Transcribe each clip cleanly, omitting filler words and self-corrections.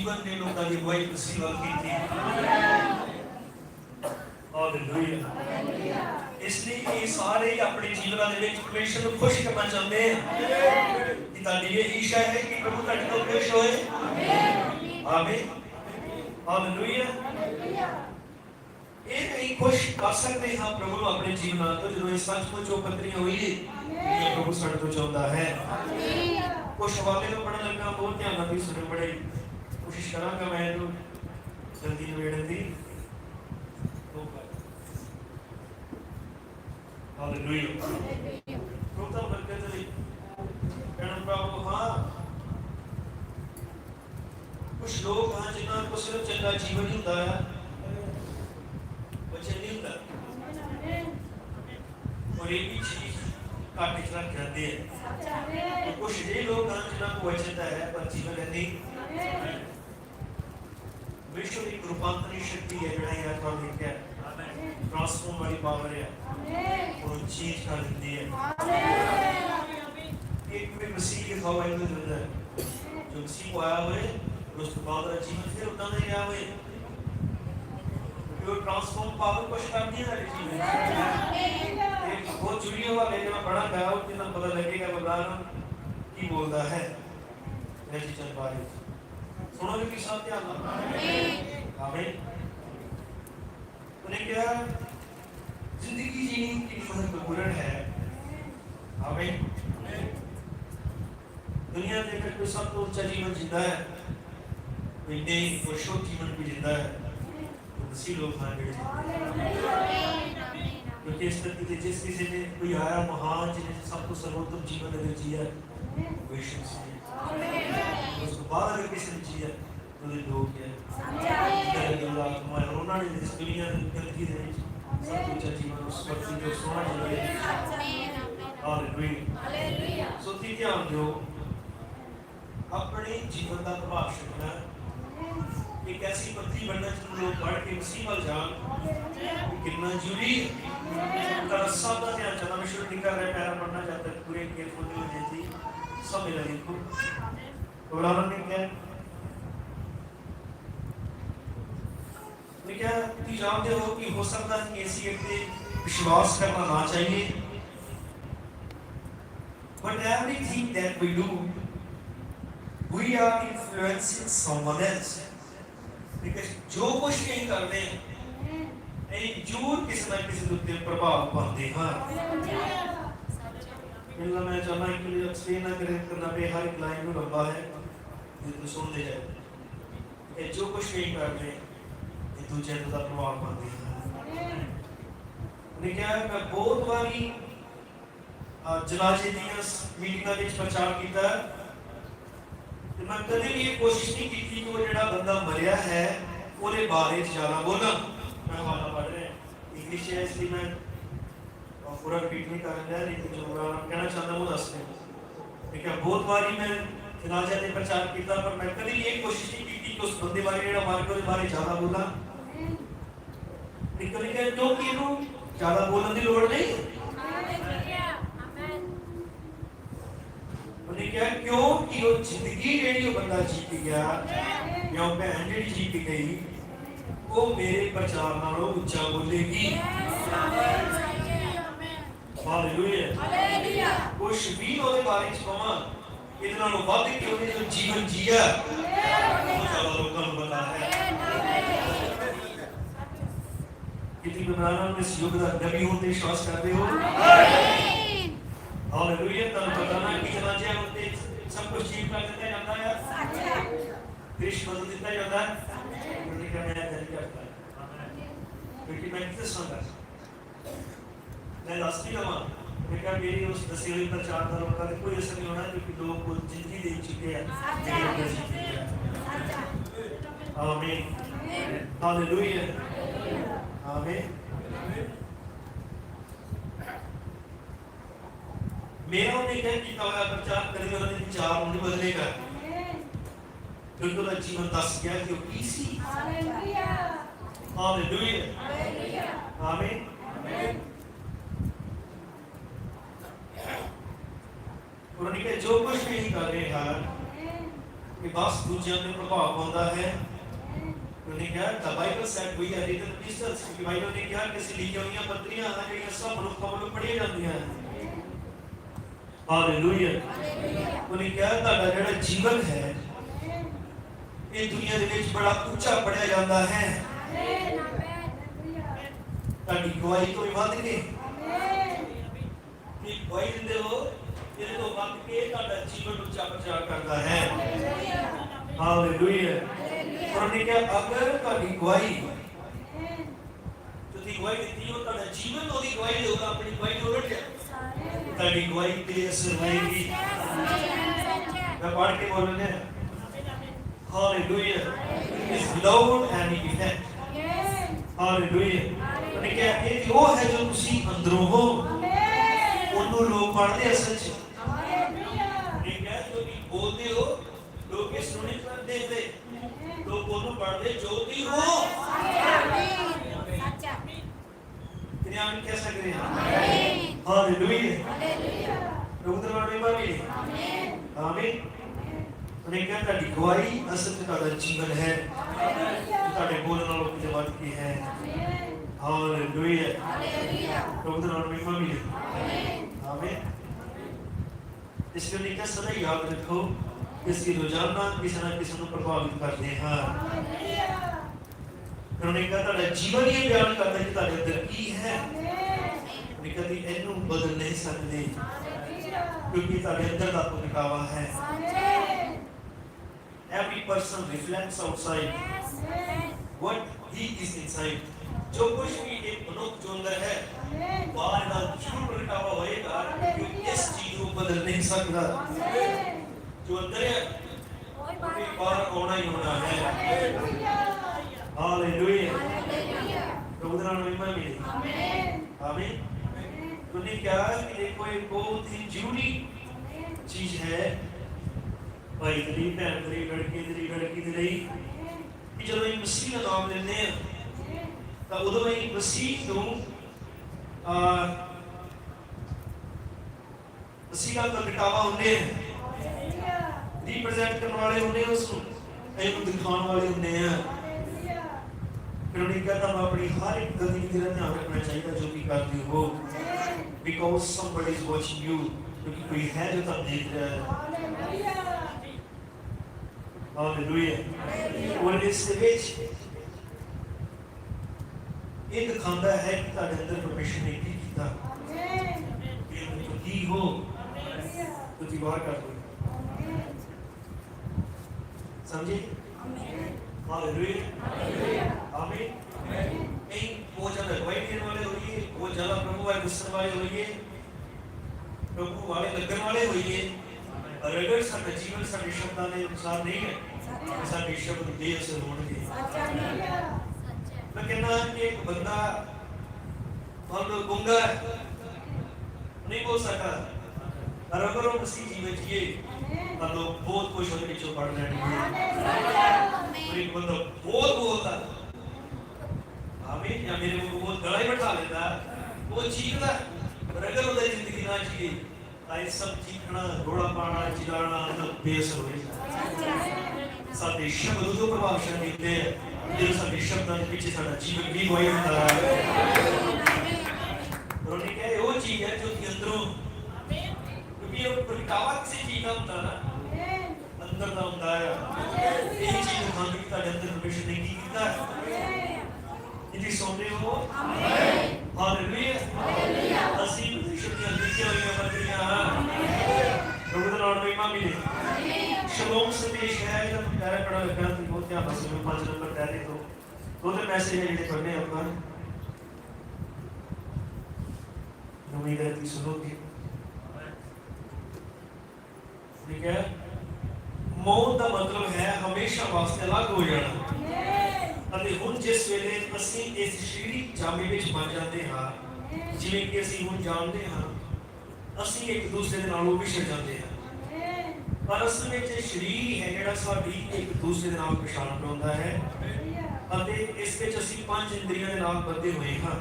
जीवन ने लोगों की अगुवाई मसीह वाल की थी। हालेलुया। इसलिए ये सारे अपने जीवन दे विच परमेश्वर को खुश करना चाहते हैं कि ताड़ी ये इच्छा है कि प्रभु ताड़े तो खुश होए। आमीन। हालेलुया। ये नहीं खुश कर सकते हैं प्रभु को अपने जीवन तो जो इस सचमुच उपतरी हुई ये प्रभु साढ़े तो चाहता है। कुछ हवाले तो पढ़ने लगा बहुत ध्यान भी सुने बड़े कोशिश करांगा मैं तो जल्दी निवेदन दी। हालेलुया। रोता बरकत दी कहना प्रभु हाँ कुछ लोग हाँ जिन्होंने को सिर्फ चंगा जीवन ही होता है बच्चे नहीं होता और एक ही चीज काटने के लिए कहते हैं तो कुछ ये लोग हाँ जिन्होंने को बचता है पर जीवन है नहीं विश्व की रूपांतरी शक्ति है जो है यार थोड़ा देखते हैं ट्रांसफॉर्म वाली पावर है और चीज कर देती है एक में मसीह के खवाई में जो है जो मसीह को आया हुए उसके बाद जीवन फिर उतना नहीं आया हुए जो ट्रांसफॉर्म पावर को कर दिया ना जीवन एक बहुत जुड़ी हुआ लेकिन बड़ा गया उसके ना पता लगेगा बगलान की बोलता है ऐसी चल पा रही सुनोगे कि साथ क्या आमीन। उन्हें क्या जिंदगी जीने की महत्वपूर्ण है। आमीन। दुनिया देखकर कोई सबको ऊंचा जीवन जीता है कोई नहीं कोई शोक जीवन भी जीता है तो मसीह लोग हाँ क्योंकि इस तरह की जिस किसी ने कोई आया महान जिन्हें सबको सर्वोत्तम जीवन अगर जिया वैश्व से उसको बाद अगर किसी ने जिया तो ये लोग क्या उन्होंने इस दुनिया में गंदगी दे सब कुछ जीवन उस वक्त जो सोना चाहिए हालेलुया। सोती क्या हो अपने जीवन का प्रभाव छोड़ना एक ऐसी पत्नी बनना जिन लोग बढ़ के मसीह वाल जान कितना जरूरी है उनका सब का ध्यान चला मैं शुरू नहीं कर रहा पैरा पढ़ना चाहता है पूरे केयरफुल हो जाती सब मेरा देखो कुरान में क्या मैं क्या तुम जानते हो कि हो सकता है कि ऐसी व्यक्ति विश्वास करना ना चाहिए but everything that we do we are influencing someone else because जो कुछ भी करते हैं नहीं जरूर किसी न किसी के प्रभाव पाते हैं। इल्ला मैं चाहना है कि एक्सप्लेन ना करें करना पे हर एक लाइन में लंबा है ये तो सुन ले जाए कि जो कुछ भी करते हैं ये दूसरे का प्रभाव पाते हैं। लेकिन मैं बहुत बारी जनाजे दिवस मीटिंगां विच प्रचार किया तो मैं कभी भी ये कोशिश नहीं की कि वो जेड़ा बंदा मरिया है ਉਹਦੇ ਬਾਰੇ ਜ਼ਿਆਦਾ ਬੋਲਾਂ मैं हवाला पढ़ रहे हैं इंग्लिश है इसलिए मैं पूरा रिपीट नहीं कर रहा लेकिन जो कहना चाहता हूँ दस में ठीक है बहुत बारी मैं जनाजे ने प्रचार किया पर मैं कभी ये कोशिश नहीं की कि उस बंदे बारे जेड़ा मार के ਉਹਦੇ बारे ਜ਼ਿਆਦਾ ਬੋਲਾਂ निकल के क्योंकि ਇਹਨੂੰ ਜ਼ਿਆਦਾ ਬੋਲਣ ਦੀ ਲੋੜ नहीं उन्हें क्या क्यों कि वो जिंदगी जेड़ी बंदा जी के गया या बहन जेड़ी जी के गई वो मेरे प्रचार नालों ऊंचा बोलेगी। हालेलुया। कुछ भी ਉਹਦੇ ਬਾਰੇ ਚ ਕਹਾਂ ਇਹਦੇ ਨਾਲੋਂ ਵੱਧ ਕੇ ਉਹਨੇ ਜੋ ਜੀਵਨ ਜੀਆ ਉਹ ਜ਼ਿਆਦਾ ਲੋਕਾਂ ਨੂੰ ਪਤਾ ਹੈ कितनी बनाना में इस युग का नबी होते विश्वास करते हो। हालेलुया। तब बताना कि जनाजे होते सब कुछ ठीक कर देता जाता है कृष्ण बदल देता जाता है लेकिन मैं नहीं करता क्योंकि मैं किसे सुनता मैं लास्ट ही लगा लेकिन मेरी उस दसी हुई प्रचार का लोगों का कोई असर नहीं होना क्योंकि लोग को जिंदगी दे चुके हैं। आमीन। हालेलुया। आमीन। मेरा उन्हें क्या किया हुआ प्रचार करने वाले विचार नहीं बदलेगा क्योंकि उनका जीवन दस गया कि वो किसी हालेलुया। हालेलुया। आमीन। उन्होंने कहा जो कुछ भी कर रहे हैं कि बस दूसरों में प्रभाव पाता है। उन्होंने कहा the Bible said we are written epistles, क्योंकि बाइबल ने कहा कि ਅਸੀਂ ਲਿਖੀਆਂ ਹੋਈਆਂ ਪੱਤਰੀਆਂ ਹਨ ਜਿਹੜੀਆਂ ਸਭ ਮਨੁੱਖਾਂ ਵੱਲੋਂ ਪੜ੍ਹੀਆਂ ਜਾਂਦੀਆਂ ਹਨ। ਹਾਲੇਲੂਇਆ। ਉਹਨੇ ਕਿਹਾ ਤੁਹਾਡਾ ਜਿਹੜਾ ਜੀਵਨ ਹੈ ਇਹ ਦੁਨੀਆ ਦੇ ਵਿੱਚ ਬੜਾ ਉੱਚਾ ਪੜਿਆ ਜਾਂਦਾ ਹੈ। ਤੁਹਾਡੀ ਗਵਾਹੀ ਤੋਂ ਵੱਧ ਕੇ ਕਿ ਗਵਾਹੀ ਦਿੰਦੇ ਹੋ ਇਹਦੇ ਤੋਂ ਵੱਧ ਕੇ ਤੁਹਾਡਾ ਜੀਵਨ ਉੱਚਾ ਪ੍ਰਚਾਰ ਕਰਦਾ ਹੈ। ਹਾਲੇਲੂਇਆ। ਉਹਨੇ ਕਿਹਾ ਅਗਰ ਤੁਹਾਡੀ ਗਵਾਹੀ ਤੁਸੀਂ ਗਵਾਹੀ ਦਿੱਤੀ ਹੋ ਤੁਹਾਡਾ ਜੀਵਨ ਉਹਦੀ ਗਵਾਹੀ ਦੇਊਗਾ, ਆਪਣੀ ਗਵਾਹੀ ਤੋਂ ਉਲਟ ਤੁਹਾਡੀ ਗਵਾਹੀ ਤੇ ਅਸਰ ਹੋਏਗੀ। ਮੈਂ ਪੜ੍ਹ ਕੇ ਬੋਲਣਾ ਹੈ। ਹਾਲੇਲੂਇਆ। ਇਸ ਲਵਡ ਐਂਡ ਇਫੈਕਟ। ਹਾਲੇਲੂਇਆ। ਉਹਨੇ ਕਿਹਾ ਇਹ ਉਹ ਹੈ ਜੋ ਤੁਸੀਂ ਅੰਦਰੋਂ ਹੋ, ਉਹਨੂੰ ਲੋਕ ਪੜ੍ਹਦੇ ਅਸਲ 'ਚ। ਠੀਕ ਹੈ, ਜੋ ਵੀ ਬੋਲਦੇ ਹੋ ਲੋਕ ਇਸ ਨੂੰ ਨਹੀਂ ਕਰਦੇ, ਲੋਕ ਉਹਨੂੰ ਪੜ੍ਹਦੇ ਜੋ ਵੀ ਹੋ। आमीन कह सकते हैं। हालेलुया। प्रभु दरबार में आमीन। आमीन। उन्हें क्या ताड़ी गवाही असल में ताड़ा जीवन है, ताड़े बोलने वालों की जवाब की है। हालेलुया। प्रभु दरबार में आमीन। आमीन। इसके लिए क्या सदा याद रखो इसकी रोजाना किसी न किसी को प्रभावित करते हैं। उन्होंने कहा ताड़ा जीवन ये बयान करता है कि ताड़े अंदर की है, उन्हें कभी इन्हों बदल नहीं सकते क्योंकि ताड़े अंदर दा प्रकावा है। Every person reflects outside what he is inside। जो कुछ भी एक मनुष्य जो अंदर है बाहर का जरूर प्रकावा होएगा, क्योंकि इस चीज को बदल नहीं सकता। जो अंदर है वो बाहर होना ही होना है। हालेलुया। प्रभु का नाम महिमा मिले। आमीन। तूने क्या कि देखो एक बहुत ही जरूरी चीज है भाई तेरी भैन तेरी लड़की तेरी कि जब हम मसीह का नाम लेते हैं तो उदों ही मसीह को मसीह का प्रगटावा होने रिप्रेजेंट करने वाले होने उसको एक दिखाने वाले होने हैं। फिर उन्हें कहता मैं अपनी हर एक गतिविधि का ध्यान रखना चाहिए जो भी करते हो, because somebody is watching you, क्योंकि कोई है जो तब देख रहा है। हालेलुया। और इस विच ये दिखाता है कि तारे अंदर परमेश्वर ने की किया कि की हो तो दीवार कर दो। समझे? हालेलुया। आमीन। नहीं वो ज्यादा गवाही देने वाले होइए, वो ज्यादा प्रभु वाले गुस्से वाले होइए, प्रभु वाले लगन वाले होइए। और अगर साडा जीवन साडे शब्दां दे अनुसार नहीं है, साडे शब्द बेअसर होणगे। मैं कहना कि एक बंदा मान लो गूंगा है, नहीं बोल सकता, और अगर वो मसीह जीवन जिए तो बहुत कुछ उसके पीछे पड़ जाएंगे। और एक बंदा बहुत बोलता, आमीन, या मेरे को बहुत गला ही बैठा लेता, वो चीखता, पर अगर वो जिंदगी ना जिए तो ये सब चीखना, रोड़ा पाना, चिल्लाना सब बेअसर हो जाता। साडे शब्द जो प्रभावशाली होते हैं, जो साडे शब्दां दे पीछे साडा जीवन भी गवाही दिंदा है। और उन्हें कहा वो चीज है जो कि अंदरों, क्योंकि ये प्रगटावा किसी चीज का होता है ना, अंदर का होता है। यही चीज दिखाने की तारे अंदर परमेश्वर ने की किया है। यदि सुनते हो आमीन। हालेलुया। ਅਸੀਂ परमेश्वर की लिखी हुई पत्रियां प्रभु का नाम महिमा मिले। आमीन। शलोम संदेश है जब प्यारा पढ़ा लगा तो बहुत क्या बस 5 नंबर पढ़ रहे तो मैसेज है ये पढ़ने अपन उम्मीद है कि सुनोगे। ठीक है, मौत का मतलब है हमेशा वास्ते अलग हो जाना। ਅਤੇ ਹੁਣ ਜਿਸ ਵੇਲੇ ਅਸੀਂ ਇਸ ਸਰੀਰਕ ਜਾਮੇ ਵਿੱਚ ਬਣ ਜਾਂਦੇ ਹਾਂ, ਜਿਵੇਂ ਕਿ ਅਸੀਂ ਹੁਣ ਜਾਣਦੇ ਹਾਂ, ਅਸੀਂ ਇੱਕ ਦੂਸਰੇ ਦੇ ਨਾਲੋਂ ਵਿਛੜ ਜਾਂਦੇ ਹਾਂ। ਪਰ ਅਸਲ ਵਿੱਚ ਇਹ ਸਰੀਰ ਹੈ ਜਿਹੜਾ ਸਾਡੀ ਇੱਕ ਦੂਸਰੇ ਦੇ ਨਾਲ ਪਛਾਣ ਬਣਾਉਂਦਾ ਹੈ ਅਤੇ ਇਸ ਵਿੱਚ ਅਸੀਂ 5 ਇੰਦਰੀਆਂ ਦੇ ਨਾਲ ਬੱਧੇ ਹੋਏ ਹਾਂ।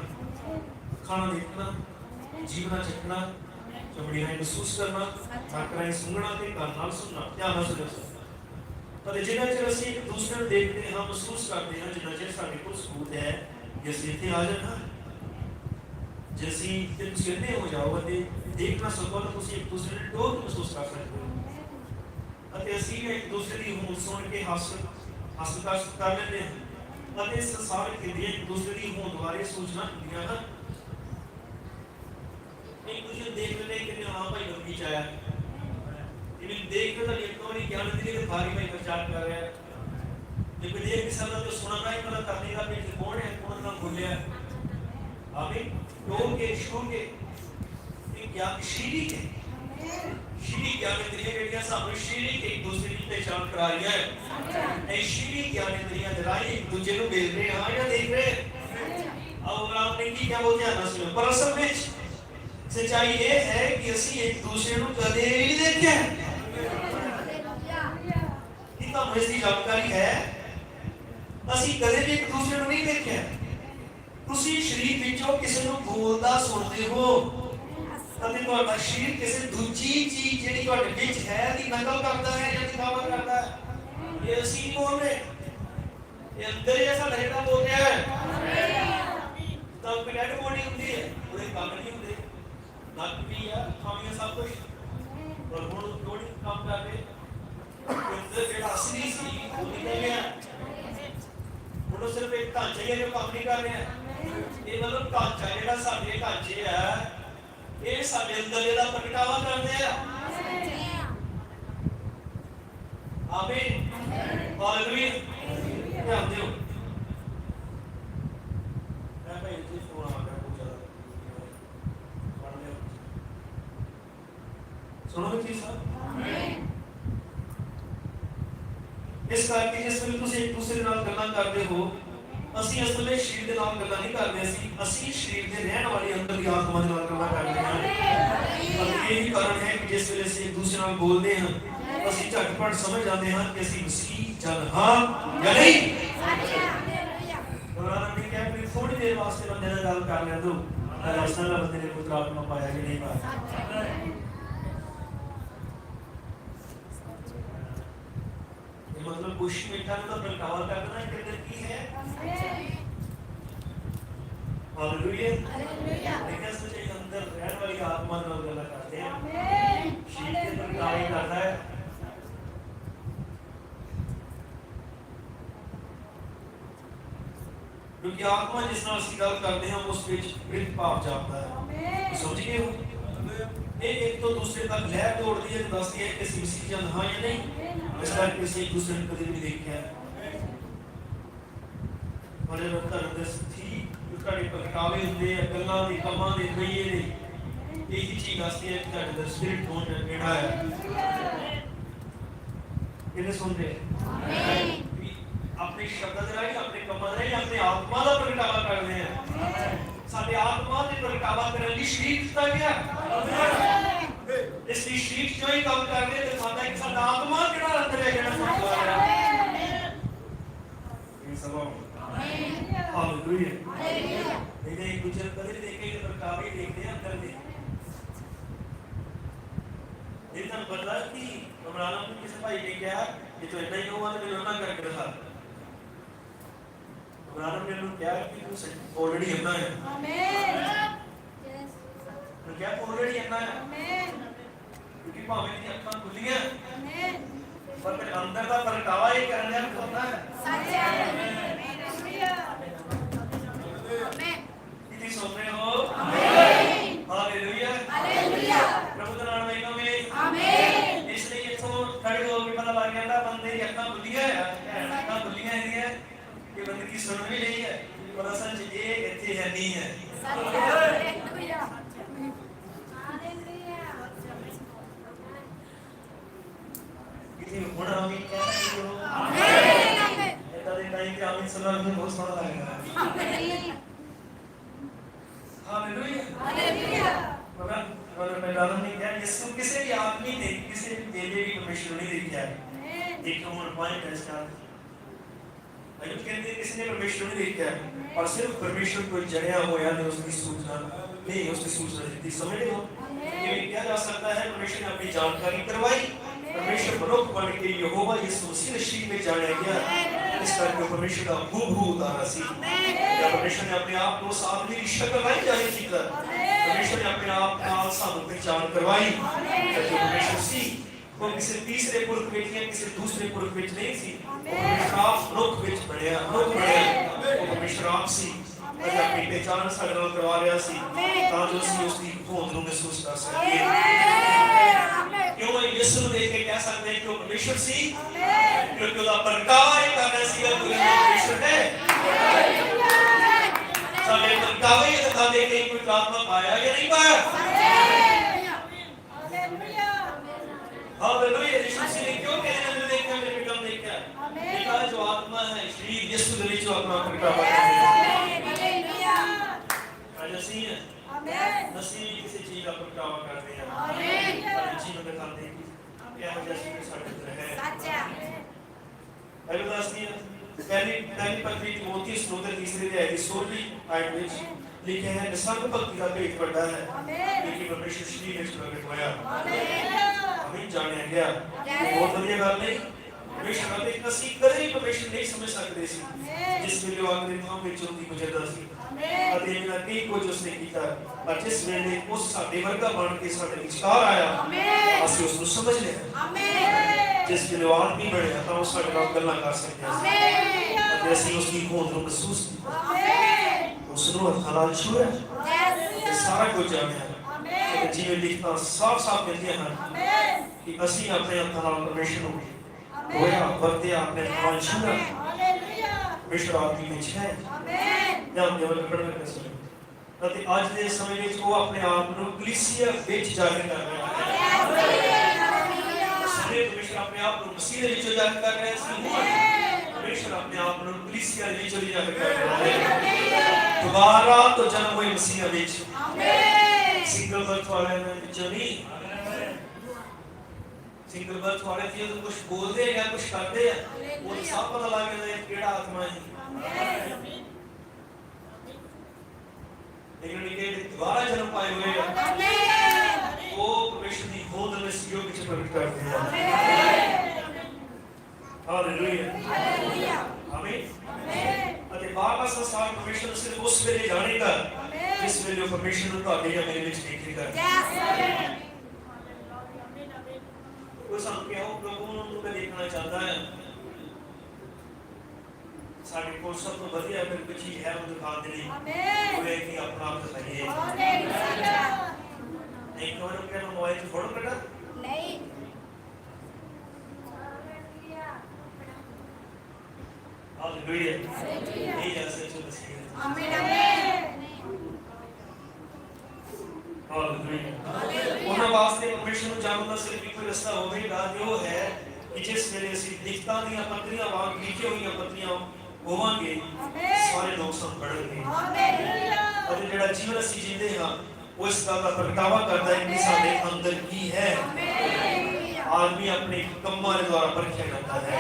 ਖਾਣਾ ਦੇਖਣਾ, ਜੀਵਨਾ ਚੱਕਣਾ, ਚਮੜੀ ਨਾਲ ਮਹਿਸੂਸ ਕਰਨਾ, ਨੱਕ ਰਾਹੀਂ ਸੁੰਘਣਾ ਤੇ ਕੰਨ ਨਾਲ ਸੁਣਨਾ। ਧਿਆਨ ਨਾਲ ਸੁਣੋ। पर जिन्ना चਿਰ ਅਸੀਂ ਇੱਕ ਦੂਸਰੇ ਨੂੰ ਦੇਖਦੇ ਹਾਂ ਮਹਿਸੂਸ ਕਰਦੇ ਹਾਂ ਜਿੰਨਾ ਚਿਰ ਸਾਡੇ ਕੋਲ ਸਬੂਤ ਹੈ ਕਿ ਅਸੀਂ ਇੱਥੇ ਹਾਜ਼ਰ ਹਾਂ ਜੇ ਅਸੀਂ ਤੇ ਤੁਸੀਂ ਇੰਨੇ ਹੋ ਜਾਓ ਅਤੇ ਦੇਖ ਨਾ ਸਕੋ ਤਾਂ ਤੁਸੀਂ ਇੱਕ ਦੂਸਰੇ ਨੂੰ ਡੋਰ ਮਹਿਸੂਸ ਕਰ ਸਕਦੇ ਹੋ ਅਤੇ ਅਸੀਂ ਇੱਕ ਦੂਸਰੇ ਦੀ ਹੋਂਦ ਸੁਣ ਕੇ ਹੱਸ ਕਰ ਲੈਂਦੇ ਹਾਂ ਅਤੇ ਸੰਸਾਰ ਕਹਿੰਦੇ ਇੱਕ ਦੂਸਰੇ ਦੀ ਹੋਂਦ ਬਾਰੇ ਸੂਚਨਾ ਦਿੰਦੀਆਂ ਹਨ एक दूसरे देख लेते हैं कि हाँ भाई बगीच आया लेकिन देख के तो एक और ज्ञान दिले के भारी भाई प्रचार कर रहे हैं जब देख के सब तो सुना नहीं पता करने का भी कौन है कौन ना बोलिया अभी लोग के शोर के एक क्या शीरी ज्ञान दिले के क्या सब शीरी के एक दूसरे की पहचान करा रही है ऐ शीरी ज्ञान दिले जराई एक दूसरे को मिल रहे हैं या देख रहे अब आपने की क्या बोलते हैं ना सुनो पर असल में सच्चाई ये है कि ਅਸੀਂ ਇੱਕ ਦੂਸਰੇ ਨੂੰ ਕਦੇ ਨਹੀਂ ਦੇਖਿਆ ਇਹ ਤਾਂ ਮੇਰੀ ਜਾਣਕਾਰੀ ਹੈ ਅਸੀਂ ਕਦੇ ਵੀ ਇੱਕ ਦੂਸਰੇ ਨੂੰ ਨਹੀਂ ਦੇਖਿਆ ਤੁਸੀਂ ਸ਼ਰੀਰ ਵਿੱਚੋਂ ਕਿਸੇ ਨੂੰ ਬੋਲਦਾ ਸੁਣਦੇ ਹੋ ਅਤੇ ਤੁਹਾਡਾ ਸ਼ਰੀਰ ਕਿਸੇ ਦੂਜੀ ਚੀਜ਼ ਜਿਹੜੀ ਤੁਹਾਡੇ ਵਿੱਚ ਹੈ ਦੀ ਨਕਲ ਕਰਦਾ ਹੈ ਜਾਂ ਦਿਖਾਵਾ ਕਰਦਾ ਹੈ ਇਹ ਅਸੀਂ ਬੋਲ ਰਹੇ ਇਹ ਅੰਦਰ ਹੀ ਸਾਡਾ ਜਿਹੜਾ ਬੋਲ ਰਿਹਾ ਹੈ ਤਾਂ ਕਿਹੜਾ ਬੋਲੀ ਹੁੰਦੀ ਹੈ ਉਹਦੇ ਕੰਮ ਨਹੀਂ ਹੁੰਦੇ नक भी है खामियां सब कुछ और हुण थोड़ी काम कर रहे अंदर जेड़ा असली सी वो निकल गया हुण सिर्फ एक ढांचा ही जो काम नहीं कर रहे हैं ये मतलब ढांचा जेड़ा साडे ढांचे है ये साडे अंदर जेड़ा प्रगटावा करदे हैं आमीन हालेलुया ध्यान दिओ मैं भाई जी फोन आ गया सुनो जी साहब आमीन इस करके जिस ਵੇਲੇ ਤੁਸੀਂ ਇੱਕ ਦੂਸਰੇ ਨਾਲ ਗੱਲਾਂ ਕਰਦੇ ਹੋ ਅਸੀਂ ਅਸਲੇ ਸ਼ਰੀਰ ਦੇ ਨਾਲ ਗੱਲਾਂ ਨਹੀਂ ਕਰਦੇ ਅਸੀਂ ਸ਼ਰੀਰ ਦੇ ਰਹਿਣ ਵਾਲੀ ਅੰਦਰ ਦੀ ਆਤਮਾ ਦੇ ਨਾਲ ਗੱਲਾਂ ਕਰਦੇ ਹਾਂ ਅਤੇ ਇਹ ਹੀ ਕਾਰਨ ਹੈ ਕਿ ਜਿਸ ਵੇਲੇ ਅਸੀਂ ਇੱਕ ਦੂਸਰੇ ਨਾਲ ਬੋਲਦੇ ਹਾਂ ਅਸੀਂ ਝਟਪਟ ਸਮਝ ਜਾਂਦੇ ਹਾਂ ਕਿ ਅਸੀਂ ਮਸੀਹ ਜਨ ਹਾਂ ਜਾਂ ਨਹੀਂ ਉਹਨਾਂ ਨੇ ਕਿਹਾ ਕਿ ਥੋੜੀ ਦੇਰ ਵਾਸਤੇ ਬੰਦੇ ਨਾਲ ਗੱਲ ਕਰ ਲੈਣ ਦੋ ਰਸਤਾ ਦਾ ਬੰਦੇ ਨੇ ਪੁੱਤਰ ਆਤਮਾ ਪਾਇਆ ਕਿ ਨਹੀਂ ਪਾਇਆ मतलब कुछ मीठा तो प्रकावा करना है कि की है हालेलुया हालेलुया लेकिन सोचे अंदर रहने वाली आत्मा नाल गल्ला करते हैं आमीन शीत के प्रकावा करता है क्योंकि आत्मा जिस नाल ਅਸੀਂ ਗੱਲ ਕਰਦੇ ਹਾਂ ਉਸ ਵਿੱਚ ਪ੍ਰਿਤ ਭਾਵ ਜਾਪਦਾ ਹੈ ਆਮੀਨ ਸਮਝ ਗਏ ਹੋ ਇਹ ਇੱਕ ਤੋਂ ਦੂਸਰੇ ਤੱਕ ਲਹਿਰ ਦੌੜਦੀ ਹੈ ਦੱਸਦੀ ਹੈ ਕਿ ਅਸੀਂ ਮਸੀਹ ਜਨ ਹਾਂ ਜਾਂ ਨਹੀਂ ਇਸ ਕਰਕੇ ਕਿਸੇ ਇੱਕ ਦੂਸਰੇ ਨੂੰ ਕਦੇ ਵੀ ਦੇਖਿਆ ਬੜੇ ਲੋਕਾਂ ਦੇ ਸਥੀ ਤੁਹਾਡੇ ਪ੍ਰਗਟਾਵੇ ਹੁੰਦੇ ਆ ਗੱਲਾਂ ਦੇ ਕੰਮਾਂ ਦੇ ਰਈਏ ਦੇ ਇਹ ਚੀਜ਼ ਦੱਸਦੀ ਹੈ ਕਿ ਤੁਹਾਡੇ ਦਾ ਸਪਿਰਿਟ ਕੌਣ ਕਿਹੜਾ ਹੈ ਇਹਨੇ ਸੁਣਦੇ ਆਮੀਨ ਆਪਣੇ ਸ਼ਬਦਾਂ ਦੇ ਰਾਹੀਂ ਆਪਣੇ ਕੰਮਾਂ ਦੇ ਰਾਹੀਂ ਆਪਣੇ ਆਤਮਾ ਦਾ ਪ੍ਰਗਟਾਵਾ ਕਰਦੇ ਆ ਸਾਡੇ ਆਤਮਾ ਦੇ ਪ੍ਰਗਟਾਵਾ ਕਰਨ ਲਈ ਸ਼ਰੀਰ ਦਿੱਤਾ ਗਿਆ ਇਸ ਲਈ ਸ਼ਰੀਰ ਜੋ ਹੀ ਕੰਮ ਕਰਦੇ ਤੇ ਸਾਡਾ ਇੱਕ ਸਾਡਾ ਆਤਮਾ ਕਿਹੜਾ ਅੰਦਰ ਹੈ ਜਿਹੜਾ ਸੁਣਦਾ ਹੈ ਇਹ ਸਭ ਆਮੀਨ ਹਾਲੇਲੂਇਆ ਹਾਲੇਲੂਇਆ ਇਹਦੇ ਕੁਝ ਕਦੇ ਦੇਖੇ ਕਿ ਪ੍ਰਗਟਾਵੇ ਦੇਖਦੇ ਆ ਅੰਦਰ ਦੇ ਇਹ ਤਾਂ ਪਤਾ ਕਿ ਅਮਰਾਨਾ ਨੂੰ ਕਿਸੇ ਭਾਈ ਨੇ ਕਿਹਾ ਕਿ ਤੂੰ ਇੰਨਾ ਹੀ ਹੋਵਾ ਤੇ ਮੈਨੂੰ ਨਾ ਕਰਕੇ ਦਿਖਾ ਅਮਰਾਨਾ ਨੇ ਉਹਨੂੰ ਕਿਹਾ ਕਿ ਤੂੰ ਆਲਰੇਡੀ ਇੰਨਾ ਹੈ ਆਮੀਨ ਯੈਸ ਉਹ ਕਿਹਾ ਆਲਰੇਡੀ ਇੰਨਾ ਹੈ ਆਮੀਨ क्योंकि भावे दी अखां खुलियां आमीन पर फिर अंदर दा प्रगटावा ही करने वाला होता है सच है हालेलुया आमीन कितनी सुन रहे हो आमीन हालेलुया हालेलुया प्रभु दा नाम लेना में आमीन इसलिए इथों खड़े हो के पता लग जाता बंदे दी अखां खुलियां है अखां खुलियां है कि बंदे की सुन भी रही है पर असल च ये इत्थे है नहीं है सच है हालेलुया ਹੁਣ ਆਮੀਨ ਕਹਿੰਦੇ ਹੋ ਆਮੀਨ ਇਹਦਾ ਦੇ ਨਹੀਂ ਕਿ ਆਮੀਨ ਸੁਣਨ ਨੂੰ ਬਹੁਤ ਸੋਹਣਾ ਲੱਗਦਾ ਆਮੀਨ ਹਾਲੇਲੂਇਆ ਹਾਲੇਲੂਇਆ ਮਗਰ ਮੈਂ ਨਾਮ ਨਹੀਂ ਕਿਹਾ ਯਿਸੂ ਕਿਸੇ ਵੀ ਆਦਮੀ ਨੇ ਕਿਸੇ ਵੀ ਦੇਵੇ ਵੀ ਪਰਮੇਸ਼ਰ ਨਹੀਂ ਦੇਖਿਆ ਇੱਕ ਹੁਣ ਪੁਆਇੰਟ ਹੈ ਸਟਾਰ ਅਯੁਬ ਕਹਿੰਦੇ ਕਿਸੇ ਨੇ ਪਰਮੇਸ਼ਰ ਨਹੀਂ ਦੇਖਿਆ ਪਰ ਸਿਰਫ ਪਰਮੇਸ਼ਰ ਕੋਈ ਜੜਿਆ ਹੋਇਆ ਨੇ ਉਸ ਦੀ ਸੂਚਨਾ नहीं उसकी सूचना दी समझ लो ये क्या जा सकता है परमेश्वर ने अपनी जानकारी करवाई परमेश्वर मनुख बन के यहोवा यीशु मसीह में जाने गया, इस करके परमेश्वर का हूबहू उतारा सी। या परमेश्वर ने अपने आप को उस आदमी की शक्ल लाई जाहिर कीता, परमेश्वर ने अपने आप नाल सानू पहचान करवाई। जो परमेश्वर सी वो किसी तीसरे पुरख विच या किसी दूसरे पुरख विच नहीं सी, परमेश्वर आप मनुख विच बनया, मनुख बनया, वो परमेश्वर आप सी अज अपनी पहचान साडे नाल करवा रहा सी, तां जो असीं उसदी होंद नूं महसूस कर सकीए। क्यों यीशु नूं देख के कह सकते हैं कि वो परमेश्वर सी, क्योंकि उसदा प्रगटावा ये कर रहा सी कि परमेश्वर है। साडे प्रगटावे ये दिखा दे कि कोई आत्मा पाया या नहीं पाया। हालेलुया। यीशु मसीह ने क्यों कहने लगे देखा मेरे बेटा ने क्या देखा, जो आत्मा है शरीर यीशु दे विच अपना प्रगटावा हालेलुया। आज ਅਸੀਂ ਅਸੀਂ ਕਿਸੇ ਚੀਜ਼ ਦਾ ਪ੍ਰਗਟਾਵਾ ਕਰਦੇ ਹਾਂ, ਆਮੀਨ। ਸਾਡੇ ਜੀਵਨ ਦਿਖਾਉਂਦੇ ਕਿ ਇਹੋ ਜਿਹਾ ਸੀ ਸਾਡੇ ਅੰਦਰ ਹੈ, ਸੱਚ ਹੈ। ਪਹਿਲਾਂ ਦੱਸਦੀ ਹੈ ਪਹਿਲੀ ਪਤਰੀ ਤਿਮੋਥੀ ਸਨੋਦਰ ਤੀਸਰੇ ਅਧਿਆਇ ਦੀ 16ਵੀਂ ਆਇਤ ਵਿੱਚ ਲਿਖਿਆ ਹੈ ਕਿ ਸੰਗ ਭਗਤੀ ਦਾ ਭੇਤ ਵੱਡਾ ਹੈ, ਲੇਕਿਨ ਪਰਮੇਸ਼ਰ ਸਰੀਰ ਵਿੱਚ ਪ੍ਰਗਟ ਹੋਇਆ, ਆਮੀਨ, ਜਾਣਿਆ ਗਿਆ। ਬਹੁਤ ਵਧੀਆ ਗੱਲ ਨਹੀਂ, परमेश्वर ने ਅਸੀਂ ਕਦੇ ਪਰਮੇਸ਼ਰ ਨਹੀਂ ਸਮਝ ਸਕਦੇ ਸੀ ਜਿਸ ਵੇਲੇ ਉਹ ਆਪਣੇ ਨਾਮ ਵਿੱਚ ਉਹਦੀ ਗੁਜ਼ਰਦਾ ਸੀ, ਅਤੇ ਇਹਨਾਂ ਕੀ ਕੁਝ ਉਸਨੇ ਕੀਤਾ, ਪਰ ਜਿਸ ਵੇਲੇ ਉਸ ਸਾਡੇ ਵਰਗਾ ਬਣ ਕੇ ਸਾਡੇ ਵਿਚਕਾਰ ਆਇਆ ਅਸੀਂ ਉਸ ਨੂੰ ਸਮਝ ਲਿਆ। ਆਮੀਨ। ਜਿਸ ਵੇਲੇ ਉਹ ਆਦਮੀ ਬਣਿਆ ਤਾਂ ਉਹ ਸਾਡੇ ਨਾਲ ਗੱਲਾਂ ਕਰ ਸਕਿਆ ਸੀ, ਅਤੇ ਅਸੀਂ ਉਸ ਦੀ ਹੋਂਦ ਨੂੰ ਮਹਿਸੂਸ ਕੀਤਾ। ਆਮੀਨ। ਉਸ ਨੂੰ ਹੱਥਾਂ ਨਾਲ ਛੂਹਿਆ ਤੇ ਸਾਰਾ ਕੁਝ ਜਾਣਿਆ। ਆਮੀਨ। ਜਿਵੇਂ ਲਿਖਤਾਂ ਸਾਫ਼-ਸਾਫ਼ ਮਿਲਦੀਆਂ ਹਨ ਕਿ ਅਸੀਂ ਆਪਣੇ ਹੱਥਾਂ ਨਾਲ ਪਰਮੇਸ਼ਰ ਨੂੰ ਹੋਇਆ ਵਰਤਿਆ, ਆਪਣੇ ਨਾਲ ਛੂਹਿਆ। ਪਰਮੇਸ਼ਰ ਆਦਮੀ ਵਿੱਚ ਹੈ। ਜਾਂ ਦੇਵਲ ਪੜ੍ਹਨ ਕਰ ਸਕਦੇ। ਅਤੇ ਅੱਜ ਦੇ ਸਮੇਂ ਵਿੱਚ ਉਹ ਆਪਣੇ ਆਪ ਨੂੰ ਕਲੀਸਿਆ ਵਿੱਚ ਜਾਗਰ ਕਰ ਰਿਹਾ ਹੈ। ਸਾਰੇ ਪਰਮੇਸ਼ਰ ਆਪਣੇ ਆਪ ਨੂੰ ਮਸੀਹ ਦੇ ਵਿੱਚ ਜਾਗਰ ਕਰ ਰਿਹਾ ਸੀ, ਪਰਮੇਸ਼ਰ ਆਪਣੇ ਆਪ ਨੂੰ ਕਲੀਸਿਆ ਦੇ ਵਿੱਚ ਜਾਗਰ ਕਰ ਰਿਹਾ ਹੈ। ਦੁਬਾਰਾ ਤੋਂ ਜਨਮ ਹੋਏ ਮਸੀਹ ਵਿੱਚ, ਸਿੰਗਲ ਬਰਥ ਵਾਲਿਆਂ ਦੇ ਵਿੱਚ ਨਹੀਂ। ਸਿੰਗਲ ਬਰਥ ਵਾਲੇ ਜੀ ਉਹ ਕੁਝ ਬੋਲਦੇ ਜਾਂ ਕੁਝ ਕਰਦੇ ਆ, ਉਹ ਸਭ ਪਤਾ ਲੱਗ ਜਾਂਦਾ ਹੈ ਕਿਹੜਾ ਆਤਮਾ ਹੈ। लेकिन इनके द्वारा जन्म पाए हुए वो परमेश्वर की होंद में सहयोग ਵਿੱਚ ਪ੍ਰਗਟ ਕਰਦੇ ਹਨ। ਹਾਲੇਲੂਇਆ। ਆਮੀਨ। ਅਤੇ ਬਾਬਾ ਸੰਸਾਰ ਪਰਮੇਸ਼ਰ ਨੂੰ ਸਿਰਫ ਉਸ ਵੇਲੇ ਜਾਣੇਗਾ ਜਿਸ ਵੇਲੇ ਉਹ ਪਰਮੇਸ਼ਰ ਨੂੰ ਤੁਹਾਡੇ ਜਾਂ ਮੇਰੇ ਵਿੱਚ ਦੇਖੇਗਾ। ਉਹ ਸਾਨੂੰ ਕਿਹਾ ਪ੍ਰਭੂ ਨੂੰ ਮੈਂ ਦੇਖਣਾ ਚਾਹੁੰਦਾ ਹੈ, ਸਾਡੇ ਕੋਲ ਸਭ ਤੋਂ ਵਧੀਆ ਫਿਰ ਕੁਝ ਹੀ ਹੈ ਉਹ ਦਿਖਾ ਦੇਣੀ, ਉਹ ਹੈ ਕਿ ਆਪਣਾ ਆਪ ਦਿਖਾਈਏ। ਇੱਕ ਵਾਰ ਉਹ ਕਹਿੰਦਾ ਮੋਬਾਈਲ 'ਚ ਫੋਟੋ ਕੱਢਾ ਨਹੀਂ, ਹਾਲੇਲੂਇਆ। ਇਹ ਹੈ ਸੱਚੀ ਮਸੀਹ। ਆਮੀਨ ਆਮੀਨ। ਹਾਲੇਲੂਇਆ। ਉਹਨਾਂ ਵਾਸਤੇ ਪਰਮੇਸ਼ਰ ਨੂੰ ਜਾਣਨ ਦਾ ਸਿਰਫ ਇੱਕੋ ਰਸਤਾ ਹੋਵੇਗਾ, ਜੋ ਹੈ ਕਿ ਜਿਸ ਵੇਲੇ ਅਸੀਂ ਲਿਖਤਾਂ ਦੀਆਂ ਪੱਤਰੀਆਂ ਵਾਂਗ ਲਿਖੀਆਂ ਹੋਈਆਂ ਪੱਤਰੀਆਂ ਹੋਵਾਂਗੇ, ਸਾਰੇ ਲੋਕ ਸਾਨੂੰ ਪੜ੍ਹਨਗੇ। ਅਤੇ ਜਿਹੜਾ ਜੀਵਨ ਅਸੀਂ ਜੀਂਦੇ ਹਾਂ ਉਹ ਇਸ ਗੱਲ ਦਾ ਪ੍ਰਗਟਾਵਾ ਕਰਦਾ ਹੈ ਕਿ ਸਾਡੇ ਅੰਦਰ ਕੀ ਹੈ। ਆਦਮੀ ਆਪਣੇ ਕੰਮਾਂ ਦੇ ਦੁਆਰਾ ਪਰਖਿਆ ਜਾਂਦਾ ਹੈ।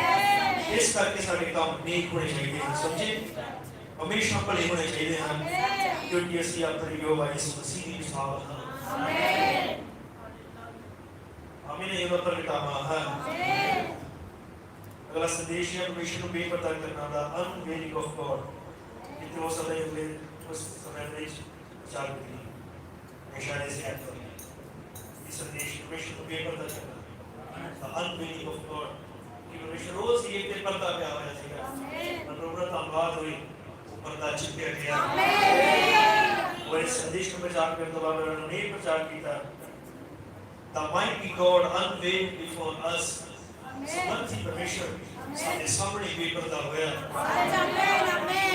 ਇਸ ਕਰਕੇ ਸਾਡੇ ਕੰਮ ਨੇਕ ਹੋਣੇ ਚਾਹੀਦੇ ਹਨ, ਸਮਝੇ, ਹਮੇਸ਼ਾ ਭਲੇ ਹੋਣੇ ਚਾਹੀਦੇ ਹਨ, ਕਿਉਂਕਿ ਅਸੀਂ ਆਪਣੇ ਯਹੋਵਾ ਯਿਸੂ ਮਸੀਹ ਦੀ ਮਿਸਾਲ ਹਾਂ। ਆਮੀਨ। ਇਹ ਪ੍ਰਗਟਾਵਾ ਹੈ। अगला संदेश है परमेश्वर को बेपता करना दा अनवेलिंग ऑफ गॉड। इतने समय हुए उस समय में विचार करी हमेशा ऐसे आता है ये संदेश परमेश्वर को बेपता करना दा अनवेलिंग ऑफ गॉड कि परमेश्वर रोज ये बेपता पे आ रहा है। मनोरथ धन्यवाद हुई वो पर्दा छिपया गया। आमीन। वो इस संदेश को प्रचार करने के बाद उन्होंने प्रचार किया the mighty God unveiled before us. समर्थी परमेश्वर ਸਾਡੇ ਸਾਹਮਣੇ ਬੇਪਰਦਾ ਹੋਇਆ।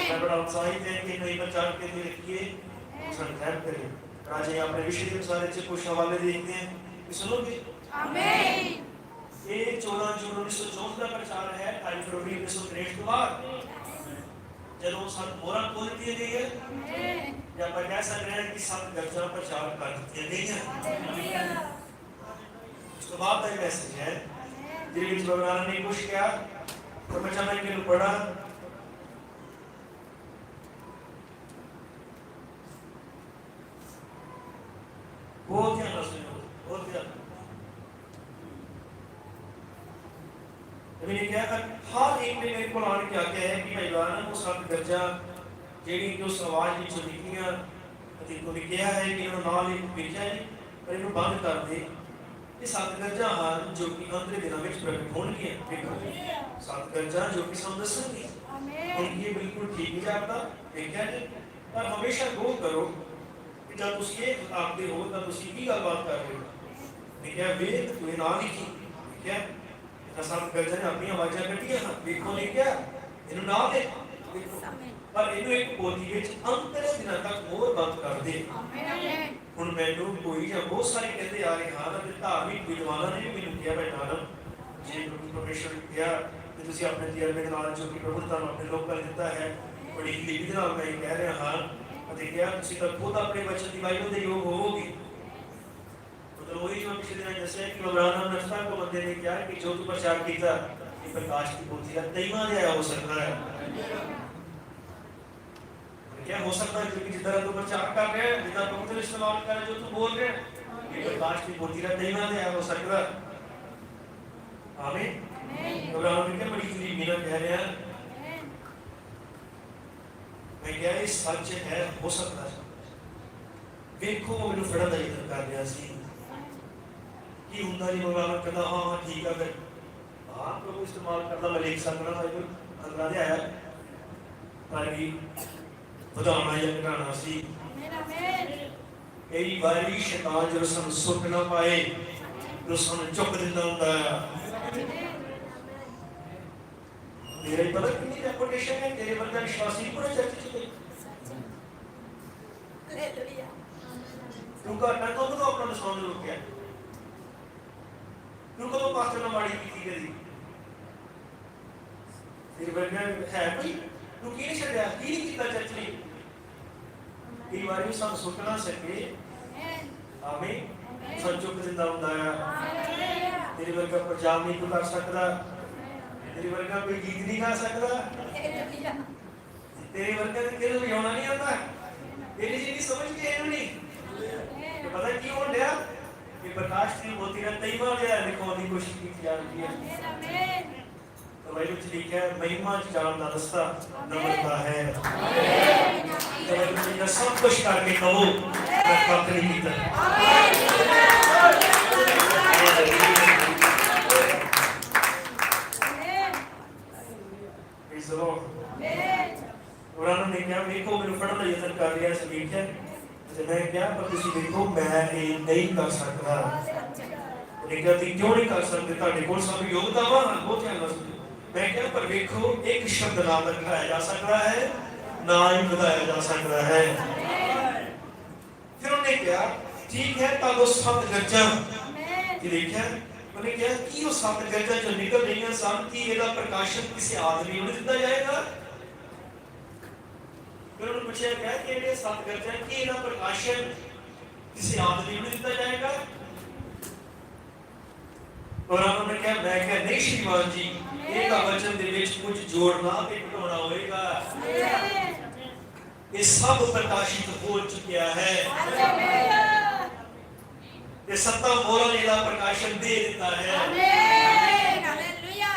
ਮੈਂ ਬੜਾ ਉਤਸ਼ਾਹਿਤ ਹੈ ਕਿ ਨਈ ਪ੍ਰਚਾਰ के लिए रखिए संकल्प करें। राजे अपने विषय के अनुसार अच्छे कुछ हवाले देखते हैं कि सुनोगे। आमीन। ये 14 जून 1964 का प्रचार है, 2 फरवरी 1963 के बाद जब वो सात मोहरा खोल दिए गई है। आमीन। या पर कह सकते हैं कि 7 गरजा प्रचार कर दिए गए हैं। उसके बाद का मैसेज है जिस प्रोग्राम ने कुछ किया तो मैं चाहता कि पढ़ा बहुत ध्यान सुनो, बहुत ध्यान। को आने के आख्या है कि भाईवान वो 7 गरजा ਜਿਹੜੀ ਕਿ ਉਸ ਆਵਾਜ਼ ਵਿੱਚੋਂ ਨਿਕਲੀਆਂ ਅਤੇ ਉਹਨੇ ਕਿਹਾ ਹੈ ਕਿ ਇਹਨਾਂ ਨਾਲ ਇੱਕ ਭੇਜਿਆ ਹੈ ਪਰ ਇਹਨੂੰ ਬੰਦ ਕਰ ਦੇ। ਇਹ 7 ਗਰਜਾਂ ਹਨ ਜੋ ਕਿ ਅੰਤਲੇ ਦਿਨਾਂ ਵਿੱਚ ਪ੍ਰਗਟ ਹੋਣਗੀਆਂ। ਦੇਖੋ 7 ਗਰਜਾਂ ਜੋ ਕਿ ਸਾਨੂੰ ਦੱਸਣਗੀਆਂ। ਹੁਣ ਇਹ ਬਿਲਕੁਲ ਠੀਕ ਨਹੀਂ ਜਾਪਦਾ ਦੇਖਿਆ ਜੀ, ਪਰ ਹਮੇਸ਼ਾ ਗੌਰ ਕਰੋ ਕਿ ਜਦ ਤੁਸੀਂ ਇਹ ਆਖਦੇ ਹੋ ਤਾਂ ਤੁਸੀਂ ਕੀ ਗੱਲਬਾਤ ਕਰ ਰਹੇ ਹੋ। ਦੇਖਿਆ ਵੇਦ ਕੋਈ ਨਾ ਲਿਖੀ ਦੇਖਿਆ ਤਾਂ 7 ਗਰਜਾਂ ਨੇ ਆਪਣੀਆਂ ਆਵਾਜ਼ਾਂ ਕੱਢੀਆਂ ਹਨ। ਦੇਖੋ ਲਿਖਿਆ ਇਹਨੂੰ ਨਾ ਦੇ ਪਰ ਇਹਨੂੰ ਇੱਕ ਪੋਥੀ ਵਿੱਚ ਅੰਤਲੇ ਦਿਨਾਂ ਤੱਕ ਮੋਹਰ ਬੰਦ ਕਰ ਦੇ। ਹੁਣ ਮੈਨੂੰ ਕੋਈ ਜਾਂ ਬਹੁਤ ਸਾਰੇ ਕਹਿੰਦੇ ਆ ਰਹੇ ਹਨ ਅਤੇ ਧਾਰਮਿਕ ਵਿਦਵਾਨਾਂ ਨੇ ਵੀ ਮੈਨੂੰ ਕਿਹਾ ਬੈਠਾ ਨਾ ਜੇ ਪ੍ਰਭੂ ਪਰਮੇਸ਼ਵਰ ਨੇ ਕਿਹਾ ਕਿ ਤੁਸੀਂ ਆਪਣੇ ਤਜਰਬੇ ਦੇ ਨਾਲ ਜੋ ਕਿ ਪ੍ਰਭੂ ਨੇ ਤੁਹਾਨੂੰ ਆਪਣੇ ਲੋਕਾਂ ਨੇ ਦਿੱਤਾ ਹੈ ਬੜੀ ਲਿਖੀ ਦੇ ਨਾਲ ਮੈਂ ਇਹ ਕਹਿ ਰਿਹਾ ਹਾਂ ਅਤੇ ਕਿਹਾ ਤੁਸੀਂ ਤਾਂ ਖੁਦ ਆਪਣੇ ਵਚਨ ਦੀ ਬਾਈਬਲ ਦੇ ਯੋਗ ਹੋਵੋਗੇ। ਮਤਲਬ ਉਹੀ ਜੋ ਪਿਛਲੇ ਦਿਨਾਂ ਦੱਸਿਆ ਕਿ ਮੌਲਾਨਾ ਨਸ਼ਤਾ ਕੋ ਬੰਦੇ ਨੇ ਕਿਹਾ ਕਿ ਜੋ ਤੂੰ ਪ੍ਰਚਾਰ ਕੀਤਾ ਇਹ ਪ੍ਰਕਾਸ਼ ਦੀ ਪੋਥੀ ਦਾ 23ਵਾਂ ਅਧਿਆਇ ਹੋ ਸਕਦਾ ਹੈ। क्या हो सकता है क्योंकि जिस तरह तू प्रचार कर रहे हैं जितना पवित्र इस्तेमाल कर रहे हैं जो तू बोल रहे हैं ये प्रकाश की पोथी का नहीं माने है हो सकता है। आमीन। अब्राहम ने बड़ी खुली मीना कह रहे हैं मैं क्या ये सच है हो सकता है। देखो मैंने फड़ा दा इधर कर दिया सी कि हुंदा नहीं मौलाना कहता हां हां ठीक है फिर हां प्रभु इस्तेमाल करदा मैं लिख सकदा बाइबल अगला दे आया पर भी ਵਧਾਉਣਾ ਜਾਂ ਘਟਾਉਣਾ ਸੀ। ਕਈ ਵਾਰੀ ਸ਼ੈਤਾਨ ਜਦੋਂ ਸਾਨੂੰ ਸੁੱਟ ਨਾ ਪਾਏ ਜਦੋਂ ਸਾਨੂੰ ਚੁੱਕ ਦਿੰਦਾ ਹੁੰਦਾ ਹੈ। ਤੇਰੇ ਪਤਾ ਕਿੰਨੀ ਰੈਪੂਟੇਸ਼ਨ ਹੈ ਤੇਰੇ ਵਰਗਾ ਵਿਸ਼ਵਾਸੀ ਪੂਰੇ ਚਰਚ ਚ ਤੂੰ ਘਟਨਾ ਤੋਂ ਕਦੋਂ ਆਪਣਾ ਦਸਾਉਣ ਨੂੰ ਰੁਕਿਆ ਤੂੰ ਕਦੋਂ ਪਾਸਟਰ ਨਾਲ ਮਾੜੀ ਕੀਤੀ ਕਦੀ ਤੇਰੇ ਵਰਗਾ ਹੈ ਕੋਈ ਤੂੰ ਕੀ ਨਹੀਂ ਛੱਡਿਆ ਕੀ ਨਹੀਂ ਕੀਤਾ ਚਰਚ ਲਈ। ਕਈ ਵਾਰੀ ਸਾਨੂੰ ਸੁੱਟ ਨਾ ਸਕੇ ਆਮੀਨ ਸਾਨੂੰ ਚੁੱਕ ਦਿੰਦਾ ਹੁੰਦਾ ਹੈ। ਤੇਰੇ ਵਰਗਾ ਪ੍ਰਚਾਰ ਨਹੀਂ ਤੂੰ ਕਰ ਸਕਦਾ ਤੇਰੇ ਵਰਗਾ ਕੋਈ ਗੀਤ ਨਹੀਂ ਗਾ ਸਕਦਾ ਤੇਰੇ ਵਰਗਾ ਤੇਰੇ ਨੂੰ ਗਾਉਣਾ ਨਹੀਂ ਆਉਂਦਾ ਤੇਰੀ ਜਿਹੜੀ ਸਮਝ ਕੇ ਇਹਨੂੰ ਨਹੀਂ ਤੇ ਪਤਾ ਕੀ ਹੋਣ ਡਿਆ ਕਿ ਪ੍ਰਕਾਸ਼ ਦੀ ਮੋਤੀ ਦਾ 23ਵਾਂ ਅਧਿਆਇ ਲਿਖਾਉਣ ਦੀ ਕੋਸ਼ਿਸ਼ ਕੀਤੀ ਜਾ ਰਹੀ ਹੈ। बाइबल में लिखा है महिमा जान का रास्ता नम्रता है। आमीन। सब कुछ करके कहो मैं पाप नहीं किया। Praise the Lord. उन्होंने क्या देखो मैंने फड़न का यत्न कर लिया समीट है तो मैं क्या पर तुसी देखो मैं ये नहीं कर सकता। उन्हें क्या तुम क्यों नहीं कर सकते ਤੁਹਾਡੇ ਕੋਲ सब योग्यता वा बहुत ध्यान रखो। मैं क्या पर देखो एक शब्द ना लिखाया जा सकता है ना ही बताया जा सकता है। फिर उन्होंने क्या ठीक है तब वो 7 गरजा ये देखा उन्हें क्या कि वो 7 गरजा जो निकल रही हैं सन की ਇਹਦਾ ਪ੍ਰਕਾਸ਼ਨ ਕਿਸੇ ਆਦਮੀ ਨੂੰ ਦਿੱਤਾ ਜਾਏਗਾ। फिर उन्होंने पूछा क्या कि ये 7 गरजा की ਇਹਦਾ ਪ੍ਰਕਾਸ਼ਨ ਕਿਸੇ ਆਦਮੀ ਨੂੰ ਦਿੱਤਾ ਜਾਏਗਾ। और उन्होंने क्या मैं क्या नहीं श्रीमान जी एक वचन दे विच कुछ जोड़ना ते घटाना होएगा। ये सब प्रकाशित हो चुका है। ये सत्ता मोहरा ने दा प्रकाशन दे दिता है। आमीन हालेलुया।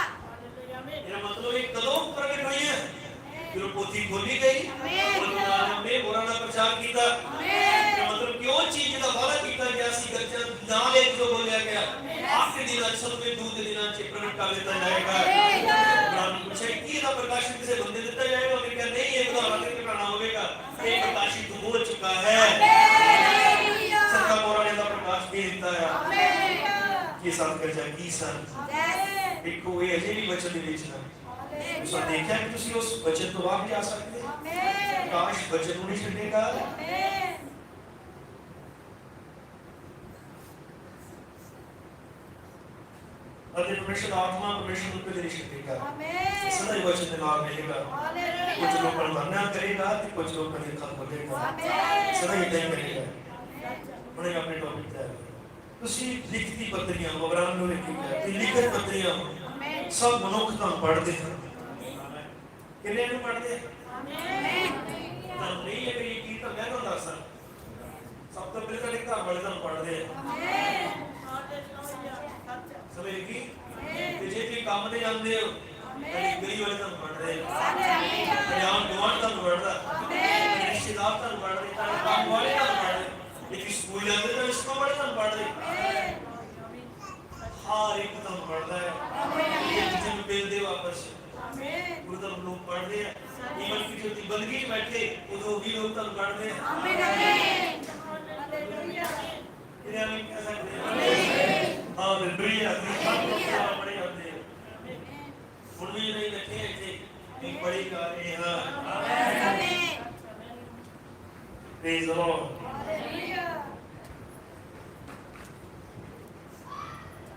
ये मतलब एक कदों प्रकट हुई है जो पोथी खोली गई और हमने मोहरा का प्रचार किया। आमीन मतलब क्यों चीज दा वादा किया गया सी गरजा नाल एक जो बोलिया गया आखिरी दिन असल में दूध देना चे प्रकट कर देता जाएगा। ब्राह्मण पूछे कि इसका प्रकाशन किसे बंदे देता जाएगा और क्या नहीं ये बता रहा है करना होगा ये प्रकाशित हो चुका है। हालेलुया सत्ता मोरा ने दा प्रकाश दे दिता है। आमीन ये सब कर जाए की सन देखो ये अजे भी वचन दे विच ना उसने देखा कि तुसी उस वचन तो वापस आ सकते। आमीन प्रकाश वचन नहीं छड़ेगा। आमीन अरे परमेश्वर आत्मा परमेश्वर रूप में निश्चित देगा। आमीन सदा ही वचन दिमाग में लेगा। हालेलुया कुछ लोग पर मरना करेगा तो कुछ लोग पर लिखा बोलेगा। आमीन सदा ही टाइम करेगा। उन्हें अपने टॉपिक पे तुसी लिखती पत्रियां अब्राहम ने लिखी है कि लिखत पत्रियां सब मनुख तो पढ़ते हैं किन्ने नु पढ़ते हैं। आमीन तो नहीं है कि की तो मैं तो दस सब तो पहले लिखता बड़े तो पढ़ते हैं। आमीन समझ की ते जे कोई काम ते जांदे हो गली वाले ਤੁਹਾਨੂੰ ਪੜ ਰਹੇ ਪੰਜਾਬ ਗਵਾਂਢ ਤੁਹਾਨੂੰ ਪੜਦਾ ਰਿਸ਼ਤੇਦਾਰ ਤੁਹਾਨੂੰ ਪੜ ਰਹੇ ਕੰਮ ਵਾਲੇ ਤੁਹਾਨੂੰ ਪੜ ਰਹੇ ਇੱਕ ਸਕੂਲ ਜਾਂਦੇ ਤਾਂ ਇਸ ਤੋਂ ਬੜੇ ਤੁਹਾਨੂੰ ਪੜ ਰਹੇ ਹਰ ਇੱਕ ਤੁਹਾਨੂੰ ਪੜਦਾ ਹੈ ਕਿਸੇ ਨੂੰ ਮਿਲਦੇ ਵਾਪਸ ਗੁਰੂ ਦਾ ਲੋਕ ਪੜਦੇ ਆ ਈਵਨ ਕਿ ਜੋ ਬੰਦਗੀ ਬੈਠੇ ਉਦੋਂ ਵੀ ਲੋਕ ਤੁਹਾਨੂੰ ਪੜਦੇ ਆ ਆਮੀਨ ਆਮੀਨ ਹਾਲੇਲੂਇਆ ਇਹਨਾਂ ਨੇ ਕਹਿ ਸਕਦੇ ਹਾਲੇਲੂਇਆ ਹਾਲੇਲੂਇਆ ਬੜੇ ਹੁੰਦੇ ਹੁਣ ਵੀ ਨਹੀਂ ਬੈਠੇ ਇੱਥੇ ਇੱਕ ਬੜੀ ਕਰ ਰਹੇ ਹਾਂ ਆਮੀਨ ਪ੍ਰੇਜ਼ ਦ ਲਾਰਡ ਹਾਲੇਲੂਇਆ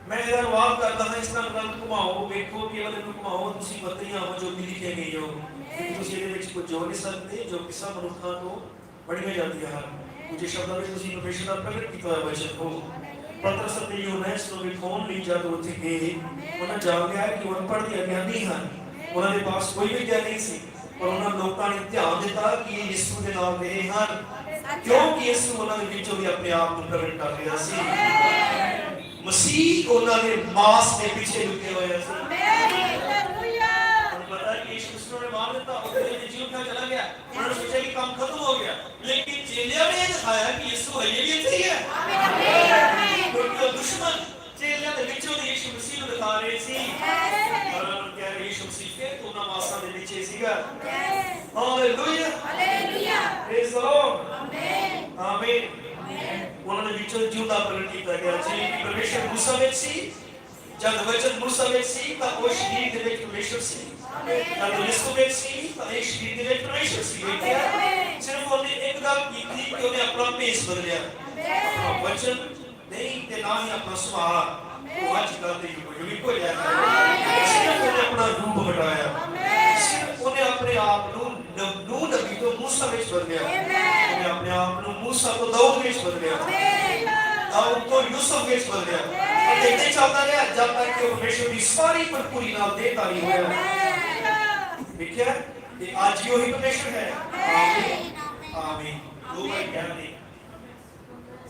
मैं इधर वाक करता था इस तरह गल घुमाओ देखो कि अगर इनको घुमाओ ਤੁਸੀਂ ਪਤਰੀਆਂ ਹੋ ਜੋ ਵੀ ਲਿਖੇ ਗਏ ਹੋ ਕਿ ਤੁਸੀਂ ਇਹਦੇ ਵਿੱਚ ਕੁਝ ਜੋੜ ਨਹੀਂ ਸਕਦੇ ਜੋ ਕਿਸਾ ਮਨੁੱਖਾਂ ਤੋਂ ਬੜੀਆਂ ਜਾਂਦੀਆਂ ਹਨ ਕੁਝ ਸ਼ਬਦਾਂ ਵਿੱਚ ਤੁਸੀਂ ਪਰਮੇਸ਼ਰ ਦਾ ਪ੍ਰਗਟ ਕੀਤਾ ਹੋਇਆ ਵਚਨ ਹੋ ਪਤਰਸ ਅਤੇ ਯੂਹੰਨਾ ਨੂੰ ਵਿਖਾਉਣ ਲਈ ਜਦ ਉੱਥੇ ਗਏ ਉਹਨਾਂ ਜਾਣ ਲਿਆ ਕਿ ਉਹ ਅਨਪੜ੍ਹ ਤੇ ਅਗਿਆਨੀ ਹਨ ਉਹਨਾਂ ਦੇ ਪਾਸ ਕੋਈ ਵੀ ਗਿਆਨ ਨਹੀਂ ਸੀ ਪਰ ਉਹਨਾਂ ਲੋਕਾਂ ਨੇ ਧਿਆਨ ਦਿੱਤਾ ਕਿ ਇਹ ਯਿਸੂ ਦੇ ਨਾਲ ਰਹੇ ਹਨ ਕਿਉਂਕਿ ਯਿਸੂ ਉਹਨਾਂ ਦੇ ਵਿੱਚੋਂ ਵੀ ਆਪਣੇ ਆਪ ਨੂੰ ਪ੍ਰਗਟ ਕਰ ਰਿਹਾ ਸੀ मसीह उन्होंने मांस के पीछे लुके हुए थे हालेलुया उन्हें पता कि यीशु मसीह ने मार देता उधर ये जीव का चला गया उन्होंने सोचा कि काम खत्म हो गया लेकिन चेलियों ने दिखाया कि यीशु है ये भी है आमीन क्योंकि दुश्मन चेलियों के बीचों में यीशु मसीह को दिखा रहे थे और उन्होंने कहा यीशु मसीह के तो ना मांसा के पीछे सीगा hallelujah hallelujah praise the Lord आमीन आमीन ਉਹਨਾਂ ਦੇ ਵਿੱਚੋਂ ਜਿਉਂਦਾ ਪ੍ਰਗਟ ਕੀਤਾ ਗਿਆ ਸੀ ਪਰਮੇਸ਼ਰ ਮੂਸਾ ਵਿੱਚ ਸੀ ਜਦ ਵਚਨ ਮੂਸਾ ਵਿੱਚ ਸੀ ਤਾਂ ਉਹ ਸ਼ਰੀਰ ਦੇ ਵਿੱਚ ਪਰਮੇਸ਼ਰ ਸੀ ਜਦ ਯਿਸੂ ਵਿੱਚ ਸੀ ਤਾਂ ਇਹ ਸ਼ਰੀਰ ਦੇ ਵਿੱਚ ਪਰਮੇਸ਼ਰ ਸੀ ਸਿਰਫ ਉਹਨੇ ਇੱਕ ਗੱਲ ਕੀਤੀ ਕਿ ਉਹਨੇ ਆਪਣਾ ਭੇਸ ਬਦਲਿਆ ਆਪਣਾ ਵਚਨ ਨਹੀਂ ਤੇ ਨਾ ਹੀ ਆਪਣਾ ਸੁਭਾਅ ਉਹ ਅੱਜ ਕੱਲ੍ਹ ਦੇ ਯੁੱਗ ਵਿੱਚ ਹੋ ਜਾਇਆ ਸਿਰਫ ਉਹਨੇ ਆਪਣਾ ਰੂਪ ਹਟਾਇਆ ਸਿਰਫ ਉਹਨੇ ਆਪਣੇ ਆਪ ਨੂੰ ਨੂਹ ਨਬੀ ਤੋਂ ਮੂਸਾ ਵਿੱਚ ਬਦਲਿਆ ਉਹਨੇ ਆਪਣੇ ਆਪ ਨੂੰ ਮੂਸਾ ਤੋਂ ਦਾਊਦ ਵਿੱਚ ਬਦਲਿਆ ਦਾਊਦ ਤੋਂ ਯੂਸੁਫ ਵਿੱਚ ਬਦਲਿਆ ਅਤੇ ਇੱਥੇ ਚੱਲਦਾ ਰਿਹਾ ਜਦ ਤੱਕ ਕਿ ਪਰਮੇਸ਼ਰ ਦੀ ਸਾਰੀ ਭਰਪੂਰੀ ਨਾਲ ਦੇਹਧਾਰੀ ਹੋਇਆ ਦੇਖਿਆ ਤੇ ਅੱਜ ਵੀ ਉਹੀ ਪਰਮੇਸ਼ਰ ਹੈ ਆਮੀਨ ਆਮੀਨ ਦੋ ਵਾਰ ਕਿਹਾ ਨਹੀਂ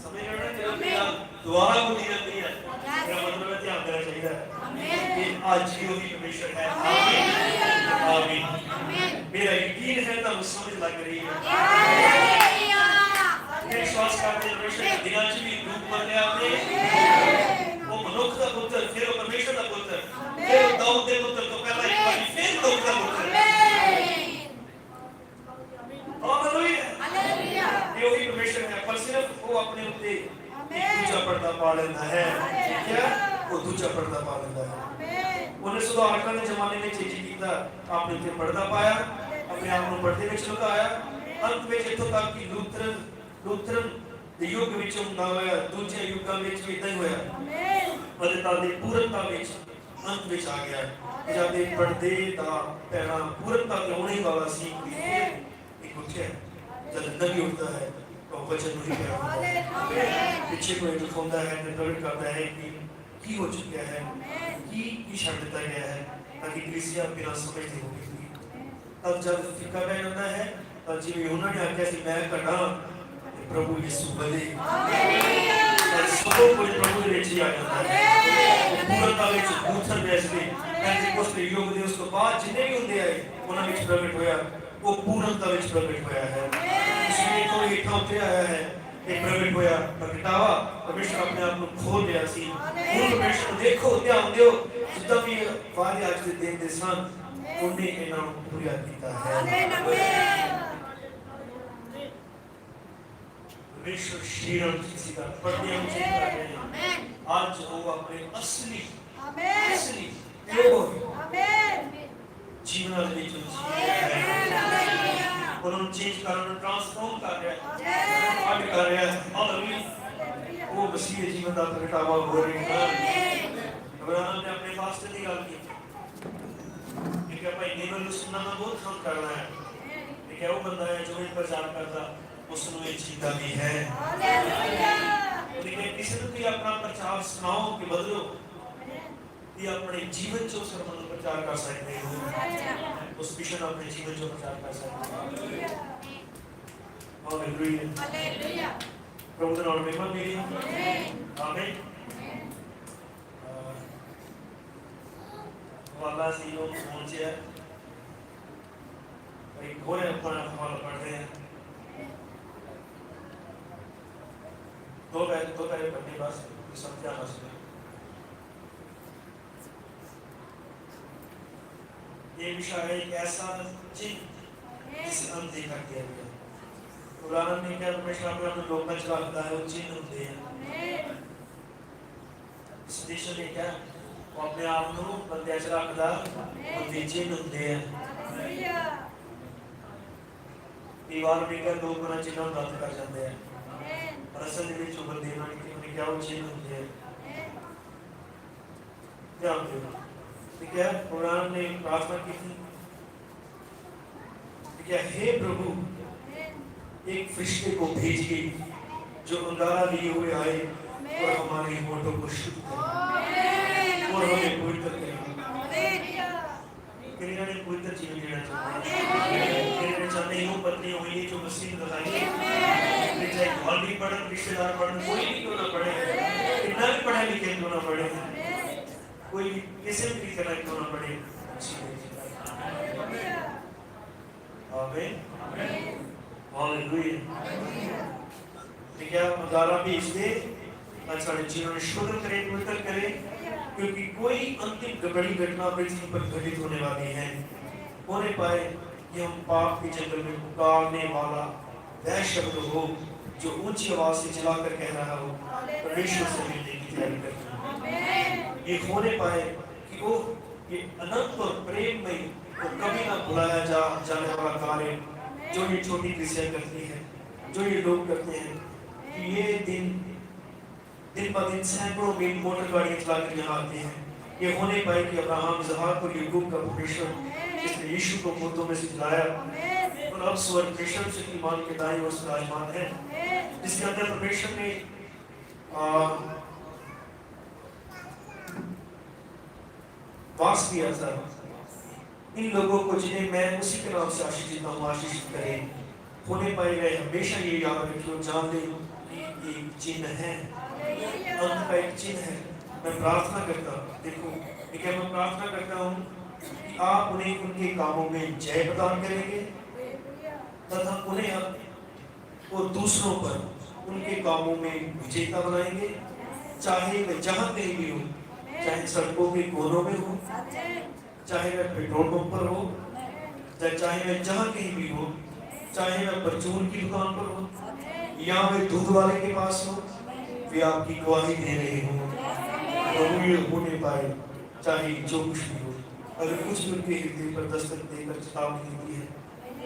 ਸਮਝ ਰਹੇ ਹੋ ਨਾ ਦੁਆਰਾ ਬੁੱਧੀ ਜਾਂਦੀ ਹੈ ਮੇਰਾ ਮਤਲਬ ਹੈ ਧਿਆਨ ਦੇਣਾ ਚਾਹੀਦਾ ਹੈ ਕਿ ਅੱਜ ਵੀ ਉਹੀ ਪਰਮੇਸ਼ਰ ਹੈ ਆਮੀਨ ਆਮੀਨ मेरा यकीन है तो समझ लग रही है विश्वास करते परमेश्वर के दिनां च भी रूप बदलिया आपने वो मनुष्य का पुत्र फिर वो परमेश्वर का पुत्र फिर वो दाऊद के पुत्र तो पहला एक बार फिर दाऊद का पुत्र हालेलुया हालेलुया ये वही परमेश्वर है पर सिर्फ वो अपने ऊपर एक दूसरा पर्दा पा लेता है क्या वो दूसरा पर्दा पा लेता है उन्हें सुधारकों ने जमाने में चीज कीता आपने ऊपर पर्दा पाया अपने आप को पर्दे ਵਿੱਚ ਲੁਕਾਇਆ ਅੰਤ ਵਿੱਚ ਇੱਥੋਂ ਤੱਕ ਕਿ ਲੂਥਰਨ ਦੇ ਯੁੱਗ ਵਿੱਚ ਹੁੰਦਾ ਹੋਇਆ ਦੂਜੇ ਯੁੱਗਾਂ ਵਿੱਚ ਵੀ ਇਦਾਂ ਹੀ ਹੋਇਆ ਆਮੀਨ ਪਰਦਾ ਦੀ ਪੂਰਨਤਾ ਵਿੱਚ ਅੰਤ ਵਿੱਚ ਆ ਗਿਆ ਜਦ ਇਹ ਪਰਦੇ ਦਾ ਪਹਿਲਾ ਪੂਰਨਤਾ ਤੇ ਹੋਣੇ ਵਾਲਾ ਸੀ ਇੱਕ ਉੱਠਿਆ ਜਦ ਨਬੀ ਉੱਠਦਾ ਹੈ ਤਾਂ ਵਚਨ ਨੂੰ ਹੀ ਪਿਆ ਪਿੱਛੇ ਕੋਈ ਦਿਖਾਉਂਦਾ ਹੈ ਤੇ ਪ੍ਰਗਟ ਕਰਦਾ ਹੈ ਕਿ ਕੀ ਹੋ ਚੁੱਕਿਆ ਹੈ ਕੀ ਛੱਡ ਦਿੱਤਾ ਗਿਆ ਹੈ ਤਾਂ ਕਿ ਕਲੀਸਿਆ ਬਿਨਾਂ ਸਮਝਦੇ ਹੋਵੇ तब जब फिक्र में होता है तब जी उन्होंने आज्ञा से मैं करना प्रभु यीशु बने और सब कुछ प्रभु ने जी आ जाता है पूर्णता में दूसर वैसे ऐसे कुछ योग दे उसके बाद जिन्हें भी होते आए उन्होंने विच प्रकट होया वो पूर्णता विच प्रकट होया है इसलिए तो हेठा उतरे आया है एक प्रकट होया प्रगटावा परमेश्वर अपने आप को खोल लिया सी परमेश्वर देखो ध्यान दियो जितना भी वादे आज के दिन दे सन उन्हें इनाम पूरा किया है परमेश्वर शीरम किसी का पढ़ने हम चेक कर रहे हैं आज वो अपने असली असली जीवन में जो उन्होंने चेंज कर ट्रांसफॉर्म कर रहा है आज कर रहा है हालेलुया वो मसीह जीवन का प्रगटावा हो रहा है अब्राहम ने अपने पास की गल की कि भाई नेबर ਨੂੰ ਸੁਣਨਾ ਬਹੁਤ ਕੰਮ ਕਰਨਾ ਹੈ ਕਿ ਉਹ ਬੰਦਾ ਹੈ ਜੋ ਇਹ ਪ੍ਰਚਾਰ ਕਰਦਾ ਉਸ ਨੂੰ ਇਹ ਚੀਜ਼ਾਂ ਵੀ ਹੈ ਹਾਲੇਲੂਇਆ ਲੇਕਿਨ ਕਿਸੇ ਨੂੰ ਵੀ ਆਪਣਾ ਪ੍ਰਚਾਰ ਸੁਣਾਓ ਕਿ ਬਦਲੋ ਇਹ ਆਪਣੇ ਜੀਵਨ ਚ ਉਸ ਨੂੰ ਪ੍ਰਚਾਰ ਕਰ ਸਕਦੇ ਹੋ ਉਸ ਵਿਸ਼ੇ ਆਪਣੇ ਜੀਵਨ ਚ ਪ੍ਰਚਾਰ ਕਰ ਸਕਦੇ ਹੋ ਹਾਲੇਲੂਇਆ ਹਾਲੇਲੂਇਆ ਪ੍ਰਭੂ ਦਾ ਨਾਮ ਮਹਿਮਾ ਮੇਰੀ ਆਮੀਨ ਵਾਲਾ हवाला सी वो फोन से है एक और अपना हवाला पढ़ रहे हैं दो पहले पढ़ने बस समझा बस ये विषय है एक ऐसा चिन्ह जिसे अनदेखा किया गया कुरान में क्या परमेश्वर अपने लोग में चलाता है वो चिन्ह होते हैं इस देश में क्या वो अपने आप को बंदे चलाता वो चिन्ह होते हैं दीवार में क्या दो गुना चिन्ह प्राप्त कर जाते हैं और असल में जो बंदे उन्हें क्या वो चिन्ह होते हैं क्या होते हैं ठीक है कुरान ने प्रार्थना की थी ठीक है हे प्रभु एक फरिश्ते को भेजिए जो अंगारा लिए हुए आए और हमारे होठों को शुद्ध करे और हमें पवित्र करे किन्हीं ने पवित्र जीवन जीना चाहते हैं किन्हीं ने चाहते हैं पत्नी हुई जो मसीह बताइए चाहे घर भी पढ़े रिश्तेदार पढ़े कोई भी क्यों ना पढ़े कितना भी पढ़े लिखे क्यों ना पढ़े कोई किसी भी तरह क्यों ना पढ़े आमीन हालेलुया ठीक है मदारा भी इसलिए हमारे जीवन में शुद्ध करे पवित्र करे क्योंकि कोई अंतिम बड़ी घटना पृथ्वी पर घटित होने वाली है होने पाए कि हम पाप के जंगल में पुकारने वाला वह शब्द हो जो ऊंची आवाज से चिल्लाकर कह रहा हो परमेश्वर से मिलने की तैयारी करते ये होने पाए कि वो ये अनंत और प्रेम में तो कभी ना भुलाया जाने वाला कार्य जो ये छोटी कलीसिया करती है जो ये लोग करते हैं कि ये दिन ब दिन सैकड़ों मील मोटर गाड़ियां चलाकर यहाँ आते हैं ये होने पाए कि अब्राहम इसहाक और याकूब का परमेश्वर जिसने यीशु को मुर्दों में से जिलाया और अब स्वर्ग परमेश्वर से ईमान के दाएं ओर विराजमान है जिसके अंदर परमेश्वर ने वास किया था इन लोगों को जिन्हें मैं उसी के नाम से आशीष देता हूँ आशीषित करें होने पाए गए हमेशा ये याद रखिए जान ले कि एक चिन्ह है अंत का एक चिन्ह है मैं प्रार्थना करता देखो ठीक है मैं प्रार्थना करता हूँ कि आप उन्हें उनके कामों में जय प्रदान करेंगे तथा उन्हें और दूसरों पर उनके कामों में विजेता बनाएंगे चाहे वे जहाँ कहीं भी हो चाहे सड़कों के कोनों में हो चाहे वह पेट्रोल पंप पर हो चाहे वह जहाँ कहीं भी हो चाहे वह परचून की दुकान पर हो या वे दूध वाले के पास हो वे आपकी गवाही दे रहे हो प्रभु ये होने पाए चाहे जो कुछ भी हो अगर कुछ भी उनके हृदय पर दस्तक देकर चेतावनी देती है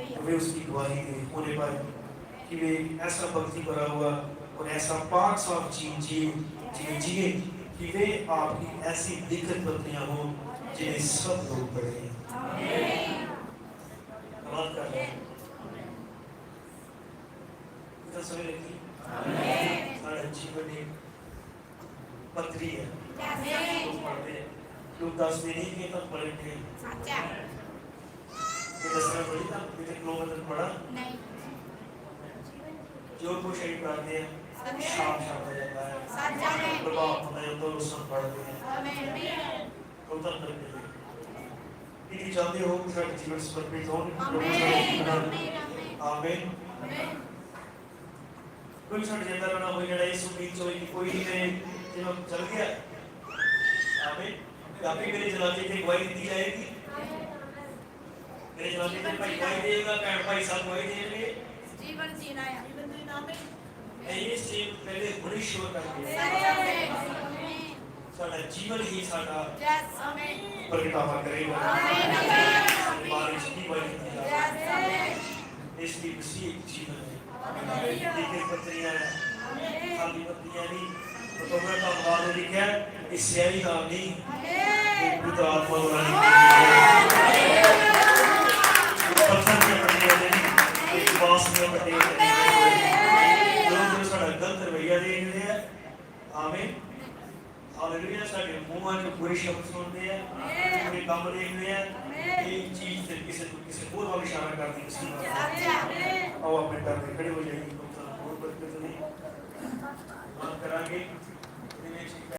तो वे उसकी गवाही दे होने पाए कि वे ऐसा भक्ति भरा हुआ और ऐसा पाक साफ जीवन जिए कि वे आपकी ऐसी दिक्कत पत्नियां हो जिन्हें सब लोग पढ़े जीवन एक पत्री है लोग 10 दिन ही तक पढ़े थे पढ़ा जो कुछ पढ़ाते हैं शाम शाम हो जाता है प्रभाव होता है तो सब पढ़ते हैं उत्तर करते हैं यदि चाहते हो कि सारे जीवन समर्पित हो आमीन कोई सारे जिंदा रहना हो जड़ा इस उम्मीद से कि कोई नहीं जब चल गया आमीन काफी मेरे जनाजे की गवाही दी जाएगी मेरे जनाजे में भाई गवाही देगा कैंप भाई साहब गवाही देंगे जीवन जीना है ये सेम पहले बड़ी श्योर करके साडा जीवन ही साडा प्रगटावा करेगा बारिश की वजह इसकी बसी जीवन है देखिए पत्रियां खाली पत्रियां नहीं तो मैं तो बात लिखा है इस स्याही नाम नहीं पुत्र आत्मा वाला पत्थर में पत्रियां नहीं एक बांस में पत्रियां गलत रवैया दे रहे हैं आमीन हालेलुया साडे मुंह में बुरे शब्द सुनते हैं बुरे काम देख रहे हैं एक चीज से किसी और वाला इशारा करती है और अपने डर खड़े हो जाएंगे